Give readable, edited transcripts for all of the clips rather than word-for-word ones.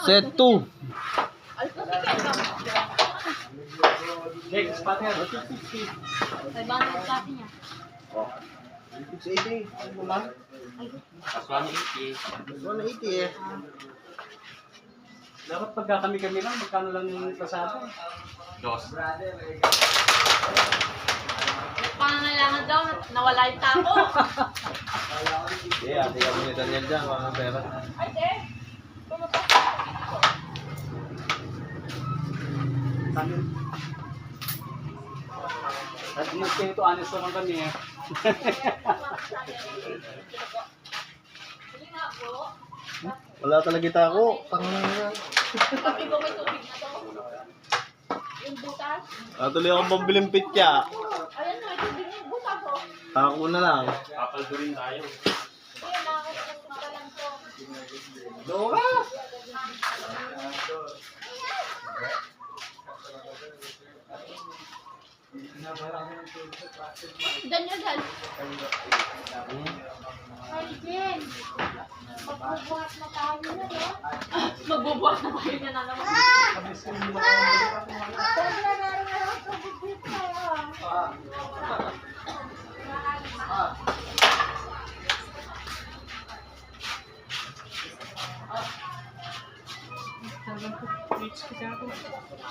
Set 2. Jake, spot nga. 500 sa akin niya. 680. Ano naman? Pas 180. 180 eh. Dapat pagka kami lang, magkano lang yung pasada? Dos. Pangangailangan daw, nawala yung tako. Hindi, ate kami ni Daniel dyan. Mga pera. Ay, de. At mag-ito, honest naman kami eh. Sige nga po. Wala talaga ako. Pangangailangan. Sabi ko may tubig na to. Yung butas. Tuloy akong pambiling pitya. Ayan na, may tubig yung butas oh. Tako na lang. Kapaldo rin tayo. Sige, nakakasama ka lang to. Dora! Daniel, Dal. Ay, Jen. Magbubuhat na tayo na, no? Magbubuhat na tayo na naman.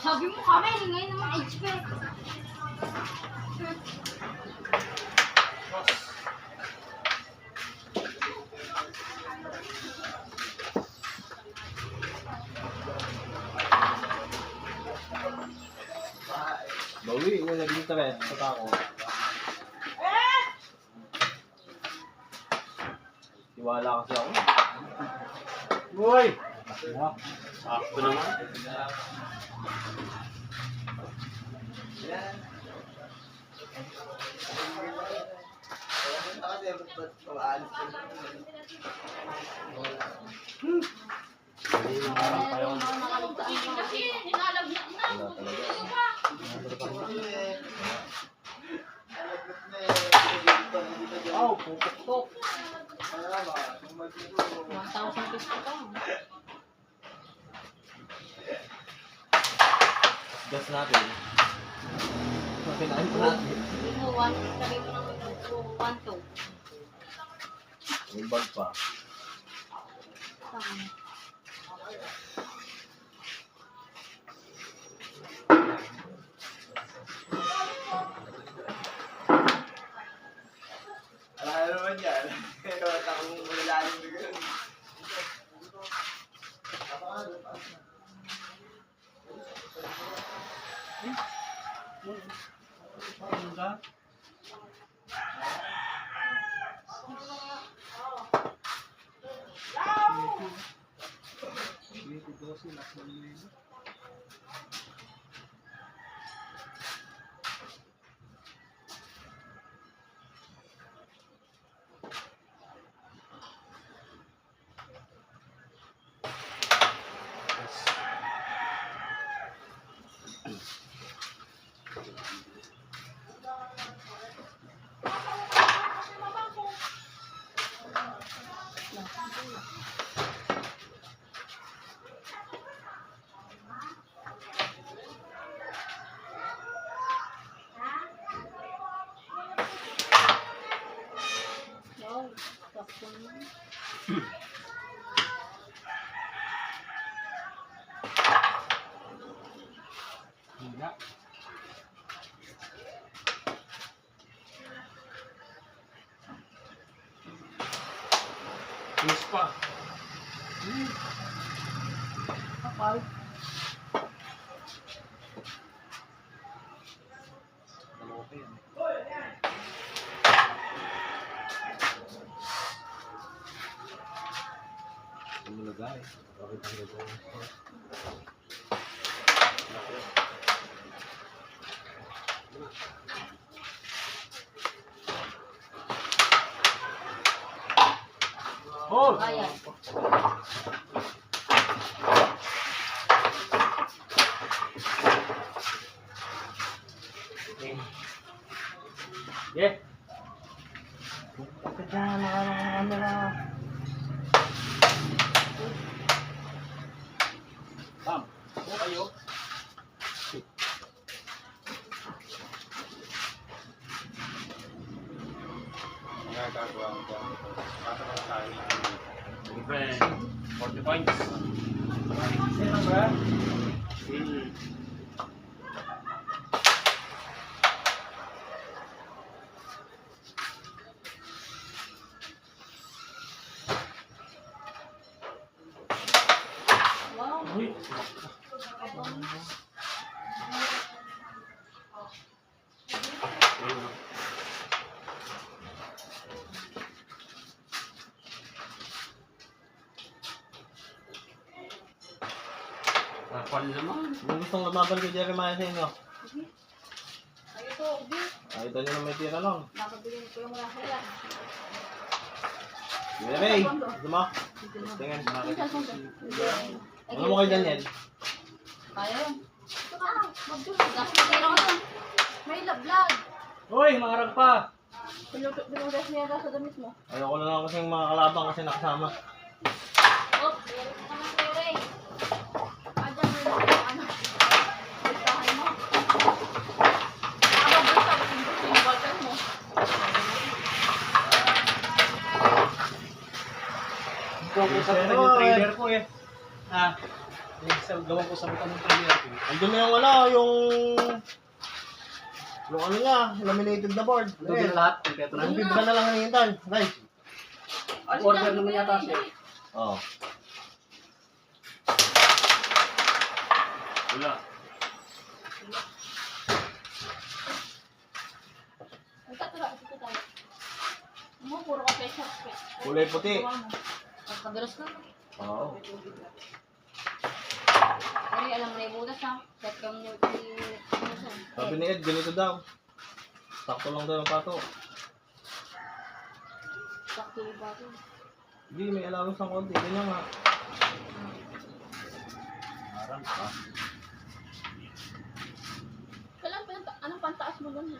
Sabi mo kami, ngayon naman HP. Bawi, wala dito rin. Sa tako. Tiwala kasi ako. Boy! Ako naman. Kasi ninalagyan na. Ano ba? Oh, pupuktok. 1,000 pesos pa. Gas natin. Pinain pa natin. Hindi mo, 1, sabi mo ng 1, 2. May bag pa. Saan? Ano naman yan? Kaya akong malalalim na gano'n. Wow, sakto naman. Hina. Miss pa. Kapal. Lumulagay. Bakit ang gagawin ko? Hold! Ayan. Yeah. Bakit na? Ano na? Bam. O kayo. Nga gagawa mo dyan. Patapos tayo. Different. 40 points. Sino ba? Wow. Uy. Kapal naman. Yung gustong lumaban kay Jeremiah sa inyo? Ay, ito, Obi. Nakita nyo na may tira lang. Nakabigyan ko yung raso yan. Jeremy! Gusto mo? Tingnan. Ano mo kay Daniel? Kaya yun. Ito ka, magdulog. Gas na tayo ka dun. May lablag. Uy, mangarag pa. Binugas niya ka sa damit mo. Ayoko na lang kasing mga kalabang kasi nakasama. Oh, meron ka ng pere. Adyan mo yung ano. Bultahan mo. Nakababulta, gusto yung bultahan mo. Sa yung trailer ko eh. Ah. Gawan ko sa buka ng trailer ko. Andun na yung ano, yung ano niya, laminated na board. Doon lahat. Kompleto na. Ang bibra na lang hinihintay. Okay. Order naman yata siya. Oo. Wala. Ito tayo. Mo, puro ka pecha. Kulay puti. Pagkadalas ka. Oo. Pero alam mo na yung butas ha. Set kang yung Sabi ni Ed, ganito daw. Sakto lang daw yung pato. sakto yung bato. Hindi, may allowance ng konti. Ganyan nga. Marang pa. Anong pantaas mo doon?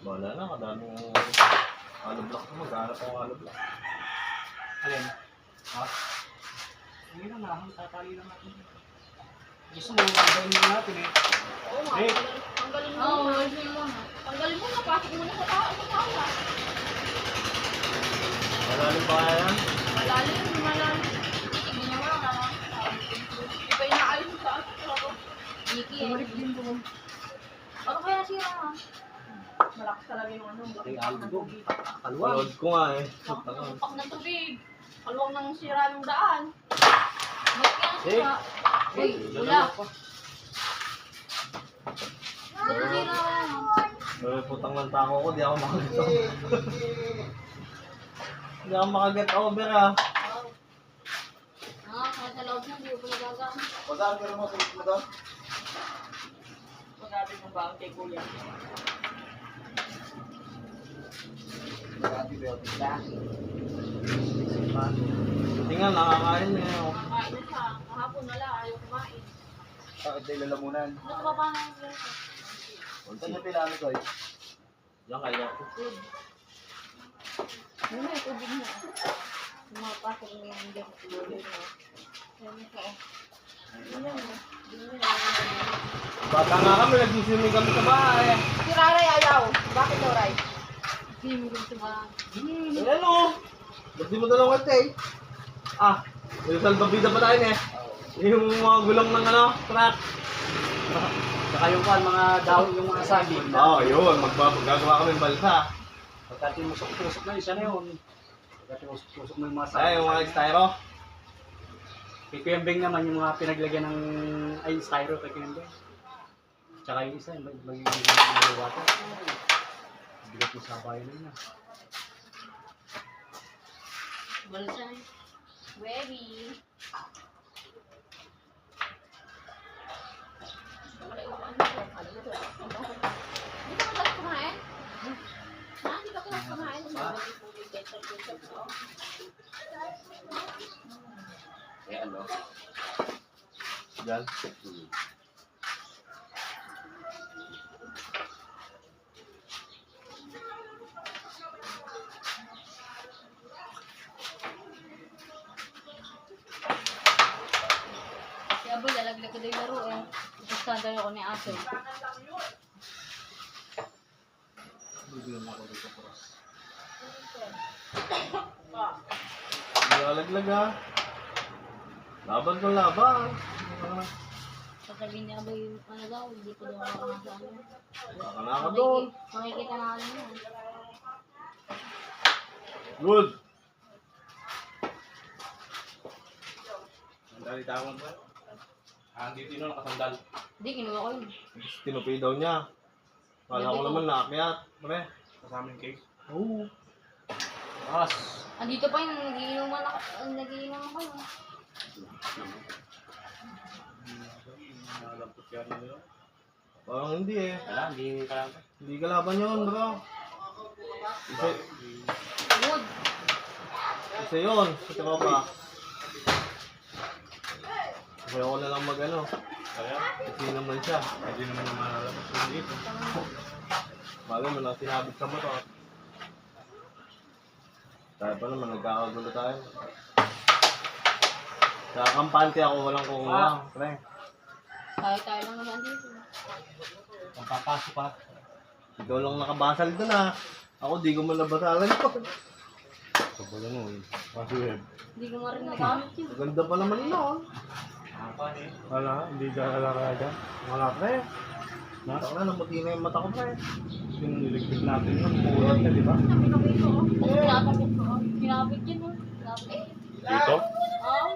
Wala na, kadaming hollow block mo. Maghanap ako hollow block. Alin? Ha? Hindi na nahang tatali lang natin. Gusto mo, gawin mo natin eh. Oo nga. Hey. Tanggalin mo. Oo, tanggalin mo na. Tanggalin mo na. Pasok mo na sa tao. Sa tao. Malalim pa kaya yan? Malalim. Malalim. Hindi niya wala ka. Iba yung naayon sa ako. Niki. Bumalik din doon. Ano kaya sira ha? Malakas talaga yung ano. Ay, algo. Kalwa. Palood ko nga eh. Pag ng tubig. Kalwang ng sira ng daan. Ba't kaya sira? Uy, wala. Ba't sira? Pero putang ng tako ko, di ako makaget over. Di ako makaget over ah. Kaya sa loob niya, hindi ko pala gagamit. Pagkaan ka naman sa mo doon? Magabi mo ba ang kay kuya? Buti nga, nakakain niya. Nakakain na siya. Kahapon wala, ayaw kumain. Bakit tayo lalamunan? Ano ba pa ng plato? Saan niya pinano ko eh? Yan kaya ko. Food. Ano yung tubig mo? Pumapasok mo yung hindi. Tubig mo. Ayan ito. Ano yun? Bata nga kami, nagsiswimming kami sa bahay. Si Raray ayaw. Bakit daw, Ray? Hindi mo gusto ba? Ayan o. Ba't di mo dalawang kante eh? Ah, may salbabida pa tayo eh. Yung mga gulong ng ano, truck. Saka yung kuhan, mga dahon, yung mga saging. Oo, yun. Gagawa kami ng balsa. Pagka tinusok-tusok na, isa na yun. Pagka tinusok-tusok na yung mga Ay, saging. yung mga styro. Kay Kuya Beng naman, yung mga pinaglagyan ng, ay, styro kay Kuya Beng. Tsaka yung isa, yung magiging water. Bigat mo sa bayan na yun. Balsa na. Baby. Hindi ka ba kumain? Ha? Hindi ka ba kumain? Eh, ano? Yan. naglikod yung laro eh. Gusto ko ni Aso. Bibigyan mo ako dito, Pros. Nilalaglag ha. Laban ko laban. Sasabihin niya ba yung ano daw, hindi ko daw ako nasa ano. Baka na ako doon. Makikita na ano yun. Good. Sandali tawon ba? Andito yun nakasandal. Hindi, kinuha ko yun. Tinupi daw niya. Kala ko naman naakyat. Pre. Kasama yung cake. Oo. As. Andito pa yun, nagiinom ako yun. Nalampot yan nila. Parang hindi eh. Wala, hindi ka lang. Hindi kalaban yun, bro. Isa, Good. isa yun. Sa tropa. Kaya ko na lang mag-ano. Kaya, Kasi naman siya. hindi naman naman nalabas yung dito. Bagay mo na sinabit sa motor. Tayo pa naman, nagkakagulo tayo. Sa kampante ako, walang kukuha. Pre. Tayo lang naman dito. Kung papasok ka. Ikaw lang nakabasal doon ah. Ako di ko man nabasalan ko. Sabalan mo eh. Password. Hindi ko nga rin nagamit yun. Ganda pa naman noon. Wala, hindi ka alakada. Wala pre. Na? Ito na, namuti na yung mata ko pre. Yung niligpit natin yun, mulat na di ba? Kinapit yun oh. Kinapit. Dito? Oo.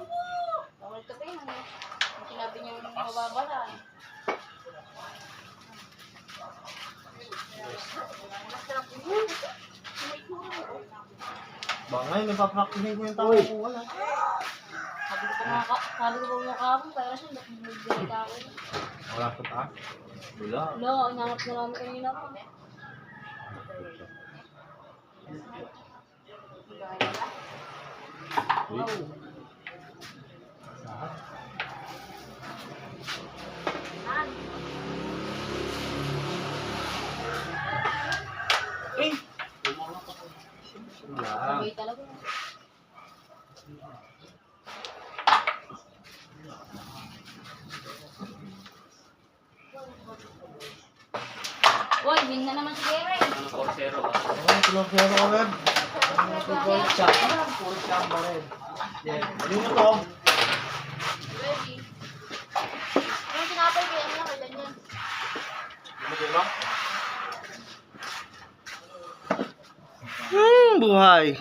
Bawal ka pa yun. Sinabi niya yung mababala eh. Masarap yun. Baka ngayon, napapracticein ko yung tao ko. Wala. Sabi ko pa mukha mo, pero siya nagbibigay tao. Wala sa taas. Wala. Wala, inanap na namin kanina pa. Wala. Sabay talaga. Uy, win na naman si Gary. Ano, 4-0 ba? Ano, pinag-zero ka red? Puro Chop. Puro chop ba red? Yeah. Ano mo to? Ready. Yung sinapay ko yan lang, kailan yan? Buhay.